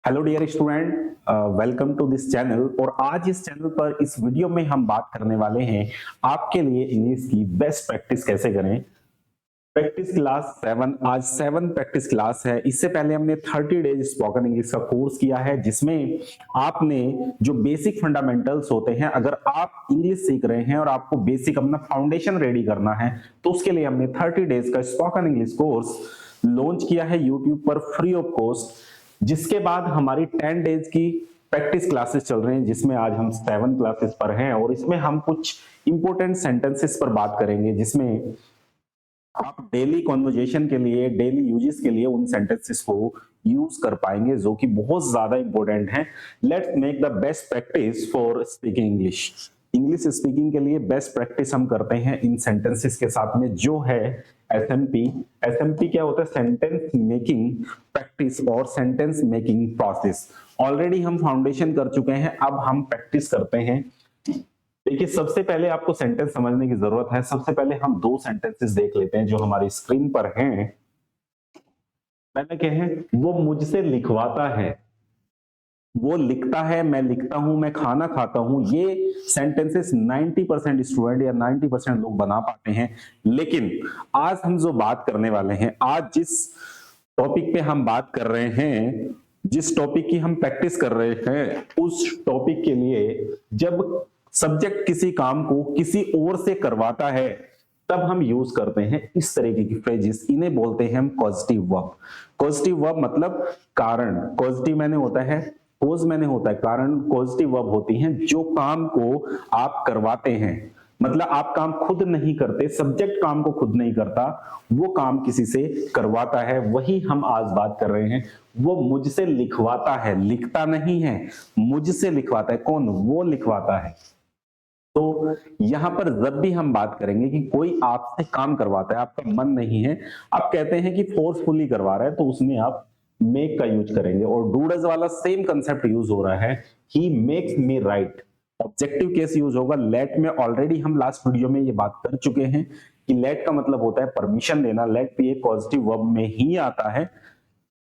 Hello dear student, welcome to this channel. और आज इस चैनल पर इस वीडियो में हम बात करने वाले हैं आपके लिए इंग्लिश की बेस्ट प्रैक्टिस कैसे करें। प्रैक्टिस क्लास 7, आज 7 प्रैक्टिस क्लास है। इससे पहले हमने 30 डेज स्पोकन इंग्लिश का कोर्स किया है, जिसमें आपने जो बेसिक फंडामेंटल्स होते हैं, अगर आप इंग्लिश सीख रहे हैं और आपको बेसिक अपना फाउंडेशन रेडी करना है तो उसके लिए हमने 30 डेज का स्पोकन इंग्लिश कोर्स लॉन्च किया है यूट्यूब पर फ्री ऑफ कॉस्ट। जिसके बाद हमारी 10 डेज की प्रैक्टिस क्लासेस चल रहे हैं, जिसमें आज हम 7 क्लासेस पर हैं और इसमें हम कुछ इंपॉर्टेंट सेंटेंसेस पर बात करेंगे, जिसमें आप डेली कॉन्वर्जेशन के लिए, डेली यूजेस के लिए उन सेंटेंसेस को यूज कर पाएंगे जो कि बहुत ज्यादा इंपॉर्टेंट हैं। Let's make the best practice for speaking English. English speaking के लिए बेस्ट प्रैक्टिस हम करते हैं इन सेंटेंसेस के साथ में, जो है एसएमपी। एसएमपी क्या होता है? सेंटेंस मेकिंग प्रैक्टिस और सेंटेंस मेकिंग प्रोसेस। ऑलरेडी हम फाउंडेशन कर चुके हैं, अब हम प्रैक्टिस करते हैं। देखिए, सबसे पहले आपको सेंटेंस समझने की जरूरत है। सबसे पहले हम 2 सेंटेंसेस देख लेते हैं जो हमारी स्क्रीन पर हैं। पहले क्या है? वो मुझसे लिखवाता है, वो लिखता है, मैं लिखता हूं, मैं खाना खाता हूं। ये सेंटेंसेस 90% स्टूडेंट या 90% लोग बना पाते हैं। लेकिन आज हम जो बात करने वाले हैं, आज जिस टॉपिक पे हम बात कर रहे हैं, जिस टॉपिक की हम प्रैक्टिस कर रहे हैं, उस टॉपिक के लिए जब सब्जेक्ट किसी काम को किसी और से करवाता है तब हम यूज करते हैं इस तरीके की फ्रेजेस। इन्हें बोलते हैं हम कॉजेटिव वर्ब। कॉजेटिव वर्ब मतलब कारण। कॉजेटिव मैंने होता है, कोज मैंने होता है कारण। कॉजेटिव वर्ब होती हैं जो काम को आप करवाते हैं, मतलब आप काम खुद नहीं करते, सब्जेक्ट काम को खुद नहीं करता, वो काम किसी से करवाता है। वही हम आज बात कर रहे हैं। वो मुझसे लिखवाता है, लिखता नहीं है, मुझसे लिखवाता है। कौन? वो लिखवाता है। तो यहां पर जब भी हम बात करेंगे कि कोई आपसे काम करवाता है, आपका मन नहीं है, आप कहते हैं कि फोर्सफुली करवा रहा है, तो उसमें आप मेक का यूज करेंगे। और डू डज वाला सेम कंसेप्ट यूज हो रहा है, ही makes me right. Objective case use होगा। लेट में ऑलरेडी हम लास्ट वीडियो में ये बात कर चुके हैं कि लेट का मतलब होता है परमिशन देना। लेट भी एक पॉजिटिव वर्ब में ही आता है।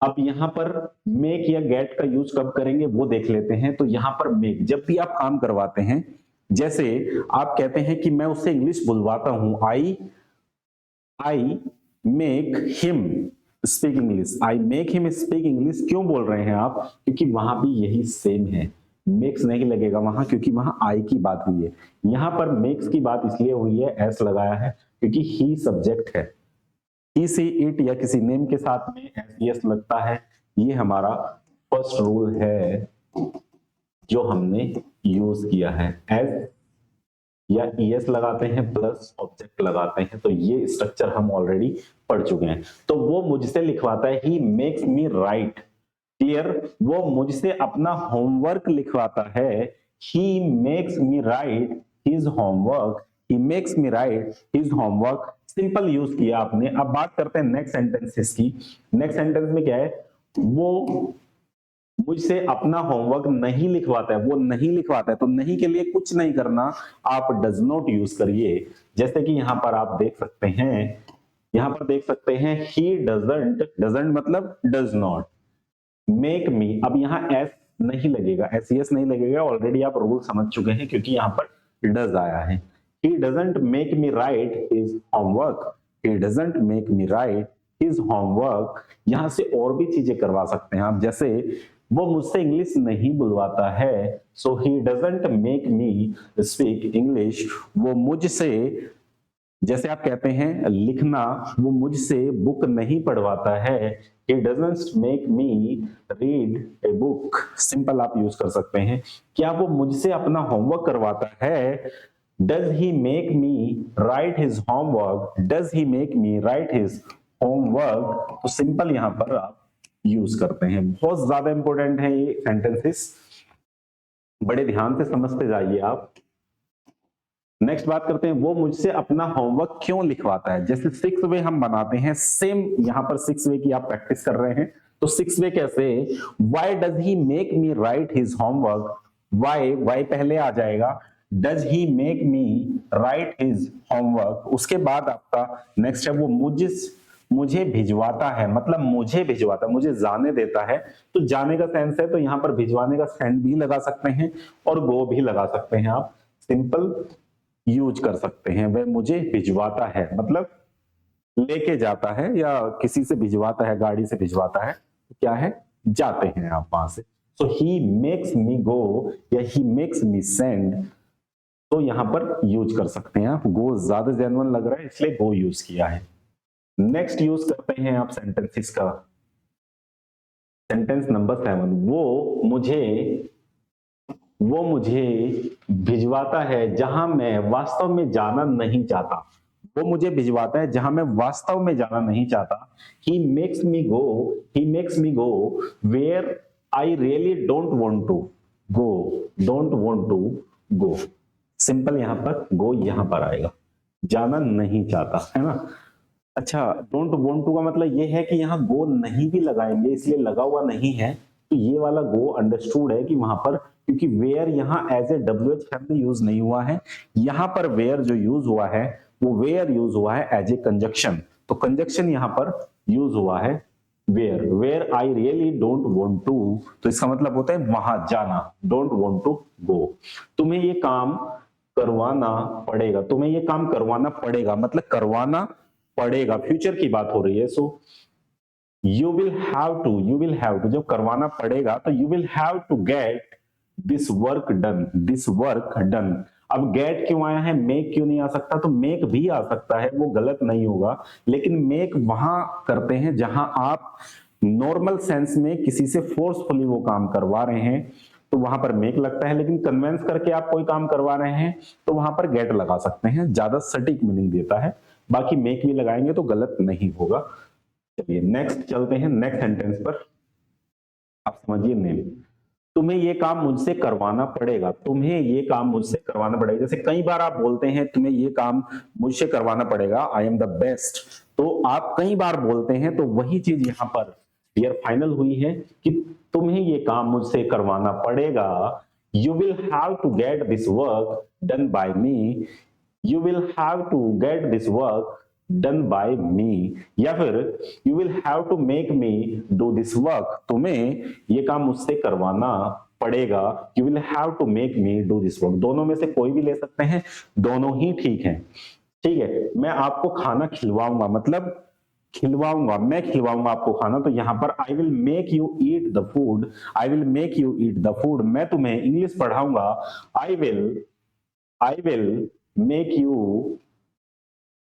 अब यहां पर मेक या गेट का यूज कब करेंगे वो देख लेते हैं। तो यहां पर मेक, जब भी आप काम करवाते हैं, जैसे आप कहते हैं कि मैं उससे इंग्लिश बुलवाता हूं, I make him speak English. I make him speak English. क्यों बोल रहे हैं आप? क्योंकि वहां भी यही सेम है। मेक्स नहीं लगेगा वहां, क्योंकि वहां आई की बात हुई है। यहां पर मेक्स की बात इसलिए हुई है, एस लगाया है, क्योंकि ही सब्जेक्ट है। ही, सी, इट या किसी नेम के साथ में एस लगता है। ये हमारा फर्स्ट रूल है जो हमने यूज किया है। एस या ईएस लगाते हैं प्लस ऑब्जेक्ट लगाते हैं, तो ये स्ट्रक्चर हम ऑलरेडी पढ़ चुके हैं। तो वो मुझसे लिखवाता है, ही मेक्स मी राइट। क्लियर? वो मुझसे अपना होमवर्क लिखवाता है, ही makes me write his homework. ही makes me write his homework. Simple use किया आपने। अब बात करते हैं नेक्स्ट सेंटेंसेस की। नेक्स्ट सेंटेंस में क्या है? वो मुझसे अपना होमवर्क नहीं लिखवाता है, वो नहीं लिखवाता है। तो नहीं के लिए कुछ नहीं करना, आप डज नॉट यूज करिए। जैसे कि यहां पर आप देख सकते हैं, यहां पर देख सकते हैं ही डजंट, डजंट मतलब डज नॉट मेक मी। अब यहां एस नहीं लगेगा, एस नहीं लगेगा। ऑलरेडी आप रूल समझ चुके हैं, क्योंकि यहां पर डज आया है। ही doesn't make me write his homework. He doesn't make me write his homework. यहां से और भी चीजें करवा सकते हैं आप, जैसे वो मुझसे इंग्लिश नहीं बुलवाता है, so he doesn't make me speak English. वो मुझसे, जैसे आप कहते हैं लिखना, वो मुझसे बुक नहीं पढ़वाता है। He doesn't make me read a book। Simple आप यूज कर सकते हैं। क्या वो मुझसे अपना होमवर्क करवाता है? Does he make me write his homework? Does he make me write his homework? तो सिंपल यहां पर आप यूज करते हैं। बहुत ज्यादा इंपॉर्टेंट है ये सेंटेंसेस, बड़े ध्यान से समझते जाइए आप। नेक्स्ट बात करते हैं, वो मुझसे अपना होमवर्क क्यों लिखवाता है। जैसे 6 वे हम बनाते हैं, सेम यहां पर 6 वे की आप प्रैक्टिस कर रहे हैं। तो 6 वे कैसे? Why does he make me write his homework. Why पहले आ जाएगा। Does he make me write his homework, उसके बाद आपका नेक्स्ट है वो मुझे भिजवाता है मतलब मुझे भिजवाता, मुझे जाने देता है, तो जाने का सेंस है तो यहां पर भिजवाने का सेंड भी लगा सकते हैं और गो भी लगा सकते हैं, आप सिंपल यूज कर सकते हैं। वह मुझे भिजवाता है मतलब लेके जाता है या किसी से भिजवाता है, गाड़ी से भिजवाता है, तो क्या है, जाते हैं आप वहां से। सो ही मेक्स मी गो या ही मेक्स मी सेंड, तो यहां पर यूज कर सकते हैं आप। गो ज्यादा जेन्युइन लग रहा है इसलिए गो यूज किया है। नेक्स्ट यूज करते हैं आप सेंटेंसेस का। सेंटेंस नंबर 7, वो मुझे भिजवाता है जहां मैं वास्तव में जाना नहीं चाहता। वो मुझे भिजवाता है जहां मैं वास्तव में जाना नहीं चाहता। He makes me go where I really don't want to go, don't want to go. Simple यहां पर गो यहां पर आएगा, जाना नहीं चाहता, है ना। अच्छा, डोंट वांट टू का मतलब ये है कि यहाँ गो नहीं भी लगाएंगे, इसलिए लगा हुआ नहीं है, तो ये वाला गो अंडरस्टूड है कि वहां पर, क्योंकि वेयर यहाँ as a WH family use नहीं हुआ है, यहाँ पर वेयर जो यूज हुआ है वो वेयर यूज हुआ है एज ए कंजक्शन, तो कंजक्शन यहाँ पर यूज हुआ है where I really don't want to, तो इसका मतलब होता है वहां जाना, डोंट वांट टू गो। तुम्हें ये काम करवाना पड़ेगा, तुम्हें ये काम करवाना पड़ेगा मतलब करवाना पड़ेगा, फ्यूचर की बात हो रही है। So you will have to जब करवाना पड़ेगा तो you will have to get this work done. अब गेट क्यों आया है, मेक क्यों नहीं आ सकता, तो मेक भी आ सकता है, वो गलत नहीं होगा, लेकिन मेक वहां करते हैं जहां आप नॉर्मल सेंस में किसी से फोर्सफुली वो काम करवा रहे हैं, तो वहां पर मेक लगता है, लेकिन कन्वेंस करके आप कोई काम करवा रहे हैं तो वहां पर गेट लगा सकते हैं, ज्यादा सटीक मीनिंग देता है। बाकी मेक भी लगाएंगे तो गलत नहीं होगा। चलिए नेक्स्ट चलते हैं, नेक्स्ट सेंटेंस पर। आप समझिए नेम, तुम्हें ये काम मुझसे करवाना पड़ेगा, तुम्हें ये काम मुझसे करवाना पड़ेगा। जैसे कई बार आप बोलते हैं तुम्हें ये काम मुझसे करवाना पड़ेगा, आई एम द बेस्ट, तो आप कई बार बोलते हैं, तो वही चीज यहां पर क्लियर फाइनल हुई है कि तुम्हें ये काम मुझसे करवाना पड़ेगा। You will have to get this work done by me, you will have to get this work done by me, या फिर you will have to make me do this work, तुम्हें ये काम मुझसे करवाना पड़ेगा, you will have to make me do this work. दोनों में से कोई भी ले सकते हैं, दोनों ही ठीक है। ठीक है, मैं आपको खाना खिलवाऊंगा मतलब खिलवाऊंगा, मैं खिलवाऊंगा आपको खाना, तो यहां पर आई will make you eat the food, I will make you eat the food. मैं तुम्हें इंग्लिश पढ़ाऊंगा, आई will make you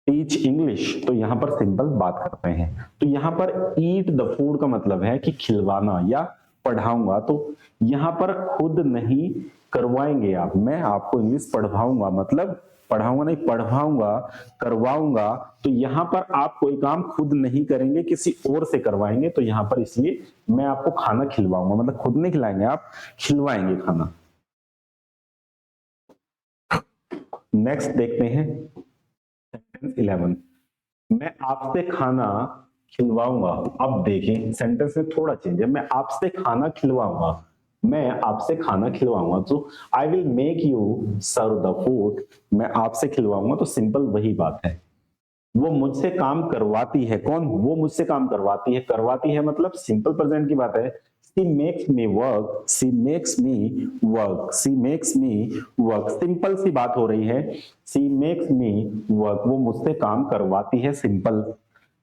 teach English, तो यहां पर सिंपल बात करते हैं। तो यहां पर ईट द फूड का मतलब है कि खिलवाना या पढ़ाऊंगा, तो यहां पर खुद नहीं करवाएंगे आप, मैं आपको इंग्लिश पढ़वाऊंगा मतलब पढ़ाऊंगा नहीं, पढ़वाऊंगा, करवाऊंगा, तो यहां पर आप कोई काम खुद नहीं करेंगे, किसी और से करवाएंगे, तो यहां पर इसलिए मैं आपको खाना खिलवाऊंगा मतलब खुद नहीं खिलाएंगे, आप खिलवाएंगे खाना। नेक्स्ट देखते हैं सेंटेंस 11, मैं आपसे खाना खिलवाऊंगा। अब देखें सेंटेंस में थोड़ा चेंज है, मैं आपसे खाना खिलवाऊंगा, मैं आपसे खाना खिलवाऊंगा, तो I will make you serve the food, मैं आपसे खिलवाऊंगा, तो सिंपल वही बात है। वो मुझसे काम करवाती है, कौन, वो मुझसे काम करवाती है, करवाती है मतलब सिंपल प्रेजेंट की बात है, she makes me work, she makes me work, she makes me work, simple सी बात हो रही है, शी मेक्स मी वर्क, वो मुझसे काम करवाती है, सिंपल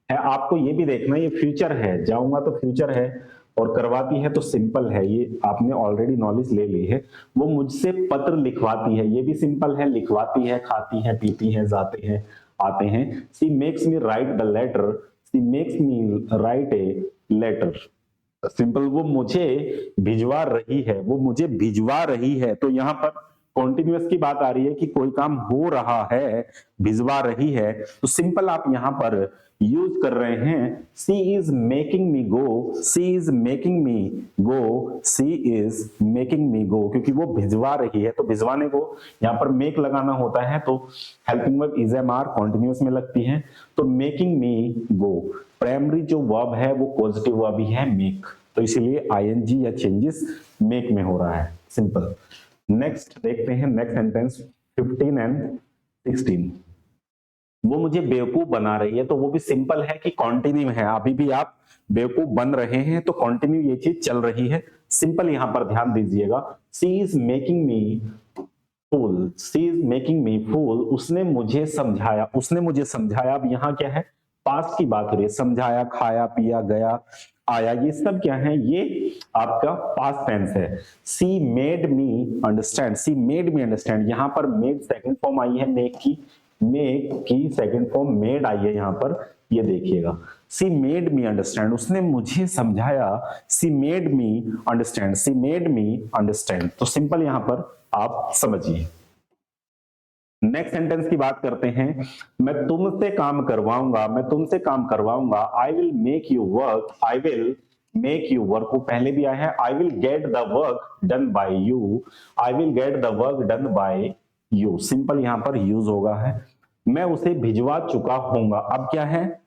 है। आपको ये भी देखना, ये फ्यूचर है, जाऊंगा तो फ्यूचर है और करवाती है तो सिंपल है, ये आपने ऑलरेडी नॉलेज ले ली है। वो मुझसे पत्र लिखवाती है, ये भी सिंपल है, लिखवाती है, खाती है, पीती है, जाते हैं, आते हैं। She makes me write the letter, she makes me write a letter, simple, वो मुझे भिजवा रही है, वो मुझे भिजवा रही है, तो यहां पर कॉन्टिन्यूअस की बात आ रही है कि कोई काम हो रहा है, भिजवा रही है, तो सिंपल आप यहां पर यूज कर रहे हैं, she is making me go, she is making me go, she is making me go, क्योंकि वो भिजवा रही है, तो भिजवाने को यहां पर मेक लगाना होता है, तो helping verb is am are continuous में लगती है, तो मेकिंग मी गो, प्राइमरी जो वर्ब है वो पॉजिटिव वर्ब ही है मेक, तो इसीलिए आईएनजी या चेंजेस मेक में हो रहा है, सिंपल। नेक्स्ट देखते हैं, नेक्स्ट सेंटेंस 15 एंड 16, वो मुझे बेवकूफ बना रही है, तो वो भी सिंपल है कि कॉन्टिन्यू है, अभी भी आप बेवकूफ बन रहे हैं, तो कॉन्टिन्यू ये चीज चल रही है। सिंपल यहां पर ध्यान दीजिएगा, she is making me fool, she is making me fool, उसने मुझे समझाया, उसने मुझे समझाया। अब यहाँ क्या है, पास्ट की बात हो रही है, समझाया, खाया, पिया, गया, आया, ये सब क्या है, ये आपका पास्ट टेंस है। सी मेड मी अंडरस्टैंड, सी मेड मी अंडरस्टैंड, यहाँ पर मेड सेकंड फॉर्म आई है मेक की, मेक की सेकंड फॉर्म मेड आई है यहाँ पर, ये देखिएगा। सी मेड मी अंडरस्टैंड, उसने मुझे समझाया, सी मेड मी अंडरस्टैंड, सी मेड मी अंडरस्टैंड। तो सिंपल यहां पर आप समझिए। नेक्स्ट सेंटेंस की बात करते हैं, मैं तुमसे काम करवाऊंगा, मैं तुमसे काम करवाऊंगा, आई will make you work, I will make you work, वो पहले भी आया है, I will get the work done bye you, I will get the work done bye you, simple यहां पर यूज होगा है। मैं उसे भिजवा चुका हूंगा, अब क्या है,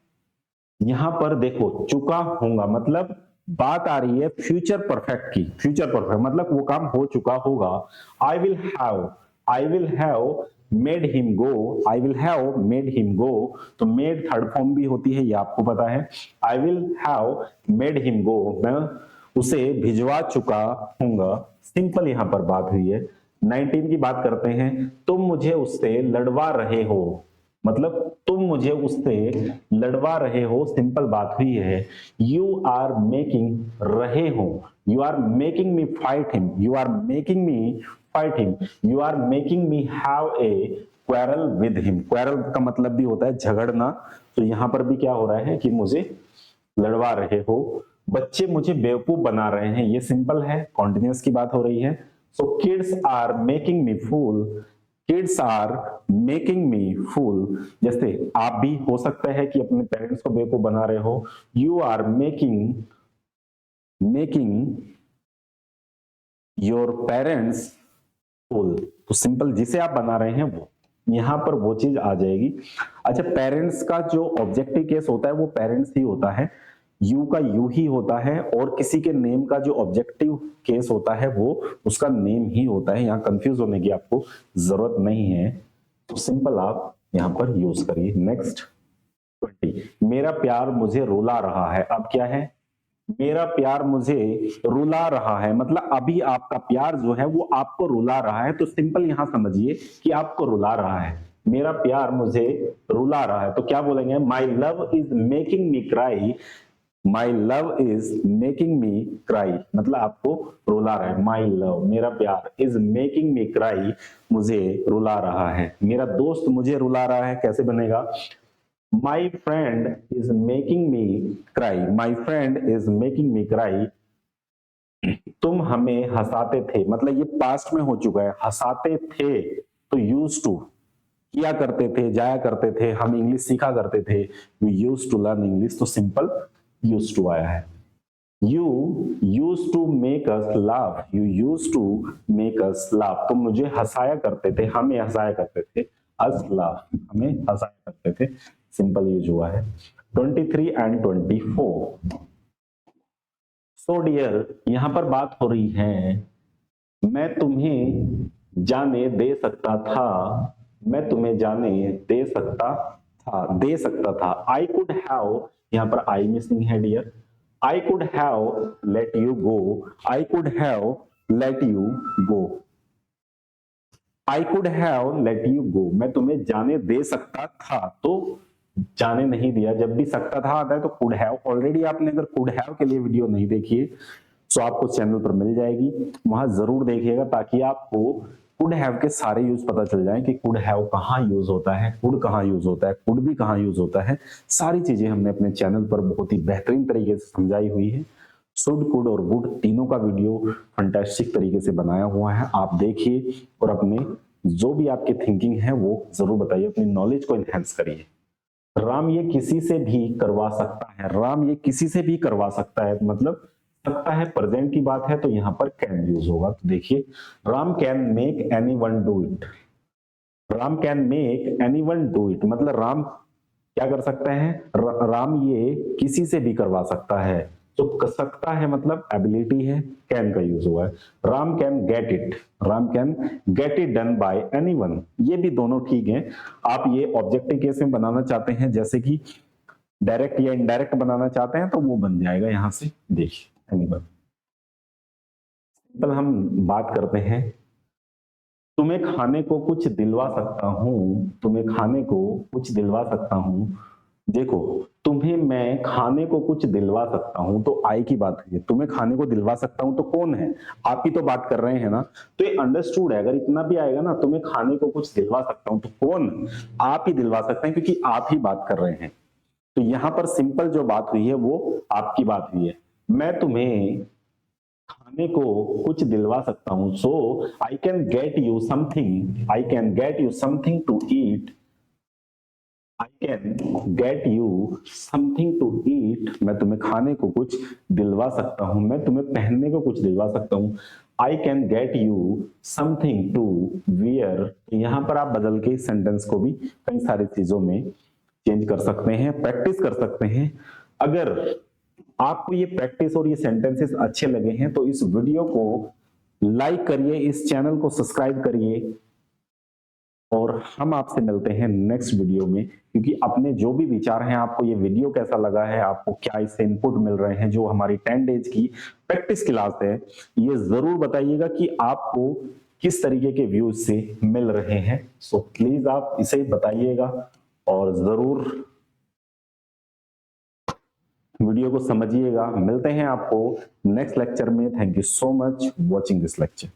यहां पर देखो चुका होगा मतलब बात आ रही है फ्यूचर परफेक्ट की, फ्यूचर परफेक्ट मतलब वो काम हो चुका होगा। I will have made him go, I will have made him go, तो मेड थर्ड फॉर्म भी होती है, ये आपको पता है। I will have made him go, मैं उसे भिजवा चुका हूंगा, सिंपल यहां पर बात हुई है। 19 की बात करते हैं, तुम मुझे उससे लड़वा रहे हो, मतलब तुम मुझे उससे लड़वा रहे हो, सिंपल बात हुई है। यू आर मेकिंग रहे हो, you are making me fight him, you are making me fight him, you are making me have a quarrel with him, quarrel का मतलब भी होता है झगड़ना, तो यहां पर भी क्या हो रहा है कि मुझे लड़वा रहे हो। बच्चे मुझे बेवकूफ बना रहे हैं, ये सिंपल है, कॉन्टिन्यूअस की बात हो रही है। So kids are making me fool, kids are making me fool, जैसे आप भी हो सकता है कि अपने पेरेंट्स को बेवकूफ बना रहे हो, you are making your parents fool, तो सिंपल जिसे आप बना रहे हैं वो, यहां पर वो चीज आ जाएगी। अच्छा, पेरेंट्स का जो ऑब्जेक्टिव केस होता है वो पेरेंट्स ही होता है, यू का यू ही होता है, और किसी के नेम का जो ऑब्जेक्टिव केस होता है वो उसका नेम ही होता है, यहां कंफ्यूज होने की आपको जरूरत नहीं है, तो सिंपल आप यहां पर यूज करिए। नेक्स्ट 20, मेरा प्यार मुझे रुला रहा है, अब क्या है, मेरा प्यार मुझे रुला रहा है, मतलब अभी आपका प्यार जो है वो आपको रुला रहा है, तो सिंपल यहां समझिए कि आपको रुला रहा है, मेरा प्यार मुझे रुला रहा है, तो क्या बोलेंगे, my love is making me cry, my love is making me cry, मतलब आपको रुला रहा है, माई लव मेरा प्यार इज मेकिंग मी क्राई, मुझे रुला रहा है। मेरा दोस्त मुझे रुला रहा है, कैसे बनेगा, My friend is making me cry, my friend is making me cry, तुम हमें हंसाते थे, मतलब ये पास्ट में हो चुका है, हंसाते थे तो यूज टू, किया करते थे, जाया करते थे, हम इंग्लिश सीखा करते थे, we use to learn English, तो सिंपल यूज टू आया है। You use to make us laugh, you use to make us laugh, तुम मुझे हंसाया करते थे, हमें हंसाया करते थे, अस लाफ हमें हंसाया करते थे, सिंपल यूज हुआ है। 23 एंड 24, सो डियर, यहां पर बात हो रही है, मैं तुम्हें जाने दे सकता था, मैं तुम्हें जाने दे सकता था, दे सकता था, आई कुड हैव, यहां पर आई मिसिंग है dear, I could have let you go, I could have let you go, I could have let you go, मैं तुम्हें जाने दे सकता था, तो जाने नहीं दिया, जब भी सकता था आता है तो कुड हैव, ऑलरेडी आपने अगर कुड हैव के लिए वीडियो नहीं देखी है तो आपको चैनल पर मिल जाएगी, वहां जरूर देखिएगा, ताकि आपको कुड हैव के सारे यूज पता चल जाए कि कुड हैव कहाँ यूज होता है, कुड कहाँ यूज होता है, कुड भी कहाँ यूज होता है, सारी चीजें हमने अपने चैनल पर बहुत ही बेहतरीन तरीके से समझाई हुई है। शुड, कुड और वुड तीनों का वीडियो फंटास्टिक तरीके से बनाया हुआ है, आप देखिए और अपने जो भी आपकी थिंकिंग है वो जरूर बताइए, अपनी नॉलेज को एनहेंस करिए। राम ये किसी से भी करवा सकता है, राम ये किसी से भी करवा सकता है, मतलब सकता है प्रेजेंट की बात है तो यहां पर कैन यूज होगा, तो देखिए Ram can make anyone do it, Ram can make anyone do it, मतलब राम क्या कर सकता है, राम ये किसी से भी करवा सकता है, तो सकता है मतलब एबिलिटी है, कैन का यूज हुआ है। Ram can get it, Ram can get it done by anyone, ये भी दोनों ठीक है। आप ये ऑब्जेक्टिव केस में बनाना चाहते हैं, जैसे कि डायरेक्ट या इनडायरेक्ट बनाना चाहते हैं, तो वो बन जाएगा यहां से, देखिए एनीवन। सिंपल हम बात करते हैं, तुम्हें खाने को कुछ दिलवा सकता हूं, तुम्हें खाने को कुछ दिलवा सकता हूं। देखो, तुम्हें मैं खाने को कुछ दिलवा सकता हूं, तो आई की बात है। तुम्हें खाने को दिलवा सकता हूं तो कौन है? आप ही तो बात कर रहे हैं ना, तो ये अंडरस्टूड है। अगर इतना भी आएगा ना, तुम्हें खाने को कुछ दिलवा सकता हूं, तो कौन? आप ही दिलवा सकते हैं, क्योंकि आप ही बात कर रहे हैं। तो यहां पर सिंपल जो बात हुई है वो आपकी बात हुई है। मैं तुम्हें खाने को कुछ दिलवा सकता हूं, so I can get you something, I can get you something to eat, I can get you something to eat. मैं तुम्हें खाने को कुछ दिलवा सकता हूं, मैं तुम्हें पहनने को कुछ दिलवा सकता हूं। I can get you something to wear. यहां पर आप बदल के इस सेंटेंस को भी कई सारी चीजों में चेंज कर सकते हैं, प्रैक्टिस कर सकते हैं। अगर आपको ये प्रैक्टिस और ये सेंटेंसेस अच्छे लगे हैं तो इस वीडियो को लाइक करिए, इस चैनल को सब्सक्राइब करिए, और हम आपसे मिलते हैं नेक्स्ट वीडियो में। क्योंकि अपने जो भी विचार हैं, आपको ये वीडियो कैसा लगा है, आपको क्या इससे इनपुट मिल रहे हैं, जो हमारी 10 डेज की प्रैक्टिस क्लास है, ये जरूर बताइएगा कि आपको किस तरीके के व्यूज से मिल रहे हैं। सो प्लीज आप इसे बताइएगा और जरूर वीडियो को समझिएगा। मिलते हैं आपको नेक्स्ट लेक्चर में। Thank you so much watching this lecture.